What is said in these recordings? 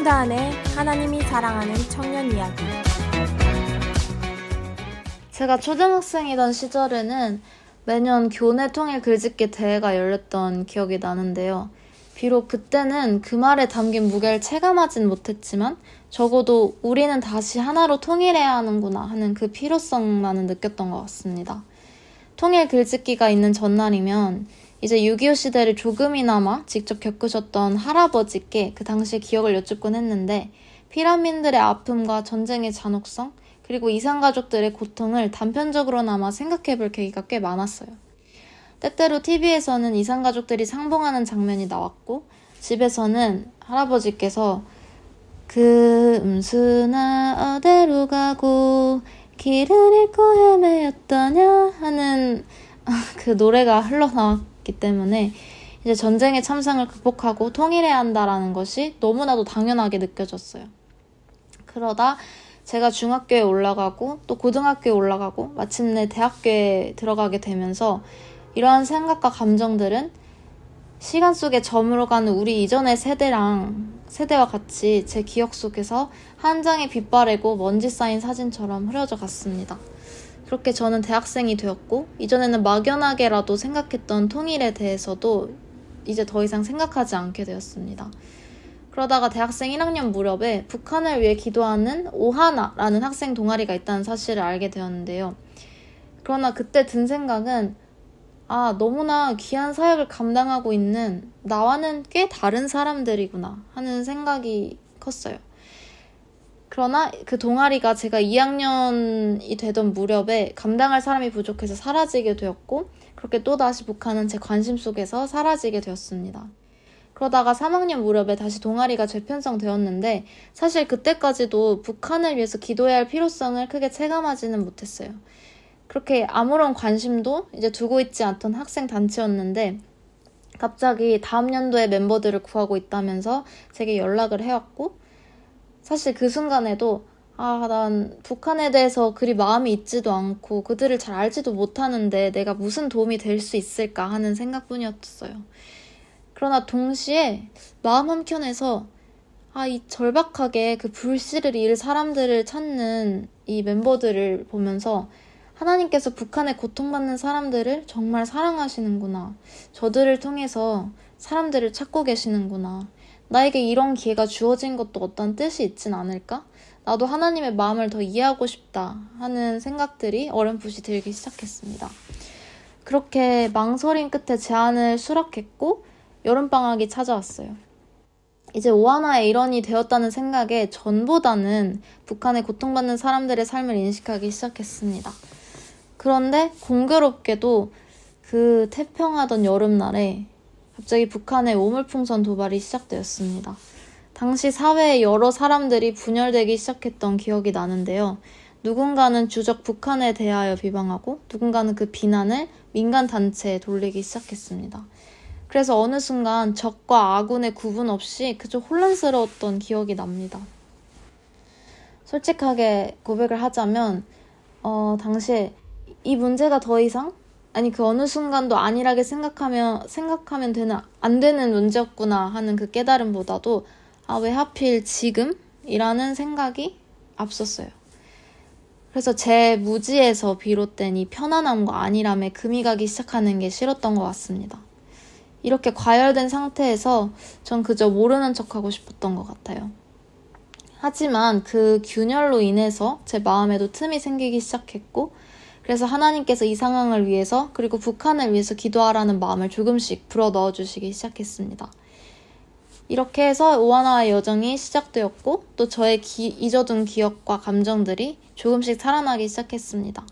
홍다한의 하나님이 사랑하는 청년 이야기. 제가 초등학생이던 시절에는 매년 교내 통일 글짓기 대회가 열렸던 기억이 나는데요. 비록 그때는 그 말에 담긴 무게를 체감하진 못했지만 적어도 우리는 다시 하나로 통일해야 하는구나 하는 그 필요성만은 느꼈던 것 같습니다. 통일 글짓기가 있는 전날이면 이제 6.25 시대를 조금이나마 직접 겪으셨던 할아버지께 그 당시의 기억을 여쭙곤 했는데 피난민들의 아픔과 전쟁의 잔혹성 그리고 이산가족들의 고통을 단편적으로나마 생각해볼 계기가 꽤 많았어요. 때때로 TV에서는 이산가족들이 상봉하는 장면이 나왔고 집에서는 할아버지께서 그 음수나 어디로 가고 길을 잃고 헤매였더냐 하는 그 노래가 흘러나왔기 때문에 이제 전쟁의 참상을 극복하고 통일해야 한다라는 것이 너무나도 당연하게 느껴졌어요. 그러다 제가 중학교에 올라가고 또 고등학교에 올라가고 마침내 대학교에 들어가게 되면서 이러한 생각과 감정들은 시간 속에 저물어가는 우리 이전의 세대와 같이 제 기억 속에서 한 장의 빛바래고 먼지 쌓인 사진처럼 흐려져 갔습니다. 그렇게 저는 대학생이 되었고 이전에는 막연하게라도 생각했던 통일에 대해서도 이제 더 이상 생각하지 않게 되었습니다. 그러다가 대학생 1학년 무렵에 북한을 위해 기도하는 오하나라는 학생 동아리가 있다는 사실을 알게 되었는데요. 그러나 그때 든 생각은 너무나 귀한 사역을 감당하고 있는 나와는 꽤 다른 사람들이구나 하는 생각이 컸어요. 그러나 그 동아리가 제가 2학년이 되던 무렵에 감당할 사람이 부족해서 사라지게 되었고 그렇게 또다시 북한은 제 관심 속에서 사라지게 되었습니다. 그러다가 3학년 무렵에 다시 동아리가 재편성되었는데 사실 그때까지도 북한을 위해서 기도해야 할 필요성을 크게 체감하지는 못했어요. 그렇게 아무런 관심도 이제 두고 있지 않던 학생 단체였는데 갑자기 다음 연도에 멤버들을 구하고 있다면서 제게 연락을 해왔고 사실 그 순간에도 난 북한에 대해서 그리 마음이 있지도 않고 그들을 잘 알지도 못하는데 내가 무슨 도움이 될 수 있을까 하는 생각뿐이었어요. 그러나 동시에 마음 한켠에서 이 절박하게 그 불씨를 잃을 사람들을 찾는 이 멤버들을 보면서 하나님께서 북한에 고통받는 사람들을 정말 사랑하시는구나. 저들을 통해서 사람들을 찾고 계시는구나. 나에게 이런 기회가 주어진 것도 어떤 뜻이 있진 않을까? 나도 하나님의 마음을 더 이해하고 싶다 하는 생각들이 어렴풋이 들기 시작했습니다. 그렇게 망설임 끝에 제안을 수락했고 여름방학이 찾아왔어요. 이제 오하나의 일원이 되었다는 생각에 전보다는 북한에 고통받는 사람들의 삶을 인식하기 시작했습니다. 그런데 공교롭게도 그 태평하던 여름날에 갑자기 북한의 오물풍선 도발이 시작되었습니다. 당시 사회에 여러 사람들이 분열되기 시작했던 기억이 나는데요. 누군가는 주적 북한에 대하여 비방하고 누군가는 그 비난을 민간 단체에 돌리기 시작했습니다. 그래서 어느 순간 적과 아군의 구분 없이 그저 혼란스러웠던 기억이 납니다. 솔직하게 고백을 하자면 당시에 이 문제가 더 이상 그 어느 순간도 안일하게 생각하면 안 되는 문제였구나 하는 그 깨달음보다도 왜 하필 지금이라는 생각이 앞섰어요. 그래서 제 무지에서 비롯된 이 편안함과 안일함에 금이 가기 시작하는 게 싫었던 것 같습니다. 이렇게 과열된 상태에서 전 그저 모르는 척하고 싶었던 것 같아요. 하지만 그 균열로 인해서 제 마음에도 틈이 생기기 시작했고 그래서 하나님께서 이 상황을 위해서 그리고 북한을 위해서 기도하라는 마음을 조금씩 불어넣어 주시기 시작했습니다. 이렇게 해서 오하나의 여정이 시작되었고 또 저의 잊어둔 기억과 감정들이 조금씩 살아나기 시작했습니다.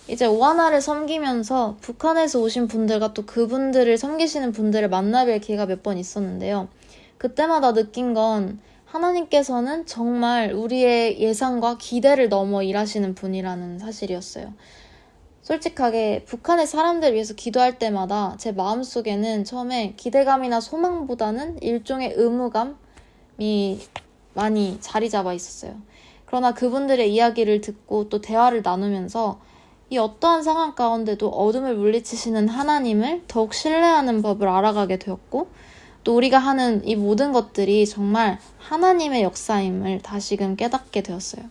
이제 오하나를 섬기면서 북한에서 오신 분들과 또 그분들을 섬기시는 분들을 만나뵐 기회가 몇 번 있었는데요. 그때마다 느낀 건 하나님께서는 정말 우리의 예상과 기대를 넘어 일하시는 분이라는 사실이었어요. 솔직하게 북한의 사람들을 위해서 기도할 때마다 제 마음속에는 처음에 기대감이나 소망보다는 일종의 의무감이 많이 자리 잡아 있었어요. 그러나 그분들의 이야기를 듣고 또 대화를 나누면서 이 어떠한 상황 가운데도 어둠을 물리치시는 하나님을 더욱 신뢰하는 법을 알아가게 되었고 또 우리가 하는 이 모든 것들이 정말 하나님의 역사임을 다시금 깨닫게 되었어요.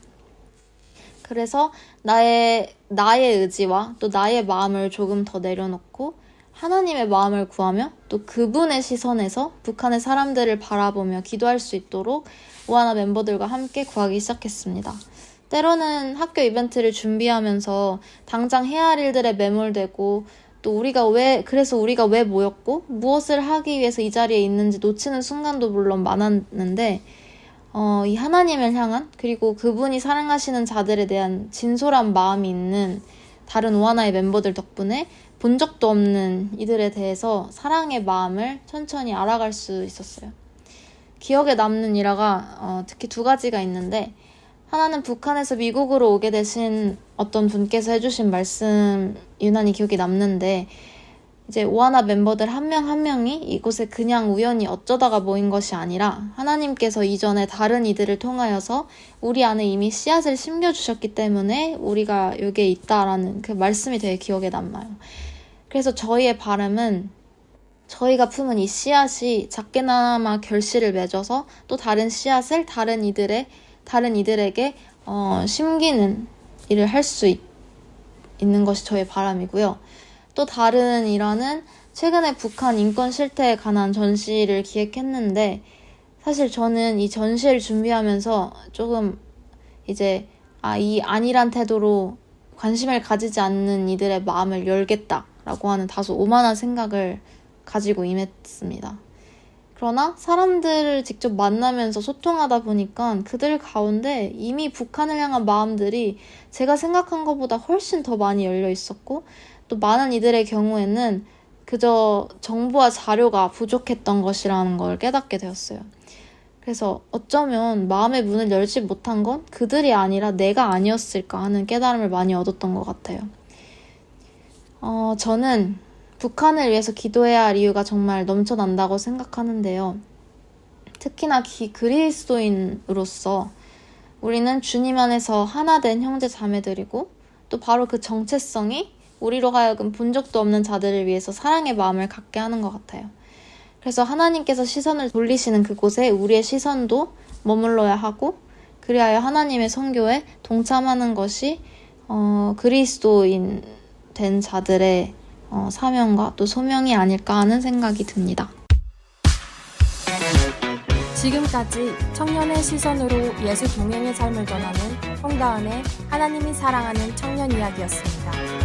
그래서 나의 의지와 또 나의 마음을 조금 더 내려놓고 하나님의 마음을 구하며 또 그분의 시선에서 북한의 사람들을 바라보며 기도할 수 있도록 오하나 멤버들과 함께 구하기 시작했습니다. 때로는 학교 이벤트를 준비하면서 당장 해야 할 일들에 매몰되고 또 그래서 우리가 왜 모였고 무엇을 하기 위해서 이 자리에 있는지 놓치는 순간도 물론 많았는데 이 하나님을 향한 그리고 그분이 사랑하시는 자들에 대한 진솔한 마음이 있는 다른 오하나의 멤버들 덕분에 본 적도 없는 이들에 대해서 사랑의 마음을 천천히 알아갈 수 있었어요. 기억에 남는 일화가 특히 2가지가 있는데 하나는 북한에서 미국으로 오게 되신 어떤 분께서 해주신 말씀 유난히 기억이 남는데 이제 오하나 멤버들 한 명 한 명이 이곳에 그냥 우연히 어쩌다가 모인 것이 아니라 하나님께서 이전에 다른 이들을 통하여서 우리 안에 이미 씨앗을 심겨주셨기 때문에 우리가 여기에 있다라는 그 말씀이 되게 기억에 남아요. 그래서 저희의 바람은 저희가 품은 이 씨앗이 작게나마 결실을 맺어서 또 다른 씨앗을 다른 이들에게 심기는 일을 할 수 있는 것이 저의 바람이고요. 또 다른 일화는 최근에 북한 인권 실태에 관한 전시를 기획했는데 사실 저는 이 전시를 준비하면서 조금 이제 이 안일한 태도로 관심을 가지지 않는 이들의 마음을 열겠다라고 하는 다소 오만한 생각을 가지고 임했습니다. 그러나 사람들을 직접 만나면서 소통하다 보니까 그들 가운데 이미 북한을 향한 마음들이 제가 생각한 것보다 훨씬 더 많이 열려 있었고 또 많은 이들의 경우에는 그저 정보와 자료가 부족했던 것이라는 걸 깨닫게 되었어요. 그래서 어쩌면 마음의 문을 열지 못한 건 그들이 아니라 내가 아니었을까 하는 깨달음을 많이 얻었던 것 같아요. 저는 북한을 위해서 기도해야 할 이유가 정말 넘쳐난다고 생각하는데요. 특히나 그리스도인으로서 우리는 주님 안에서 하나 된 형제 자매들이고 또 바로 그 정체성이 우리로 하여금 본 적도 없는 자들을 위해서 사랑의 마음을 갖게 하는 것 같아요. 그래서 하나님께서 시선을 돌리시는 그곳에 우리의 시선도 머물러야 하고 그리하여 하나님의 선교에 동참하는 것이 그리스도인 된 자들의 사명과 또 소명이 아닐까 하는 생각이 듭니다. 지금까지 청년의 시선으로 예수 동행의 삶을 전하는 홍다은의 하나님이 사랑하는 청년 이야기였습니다.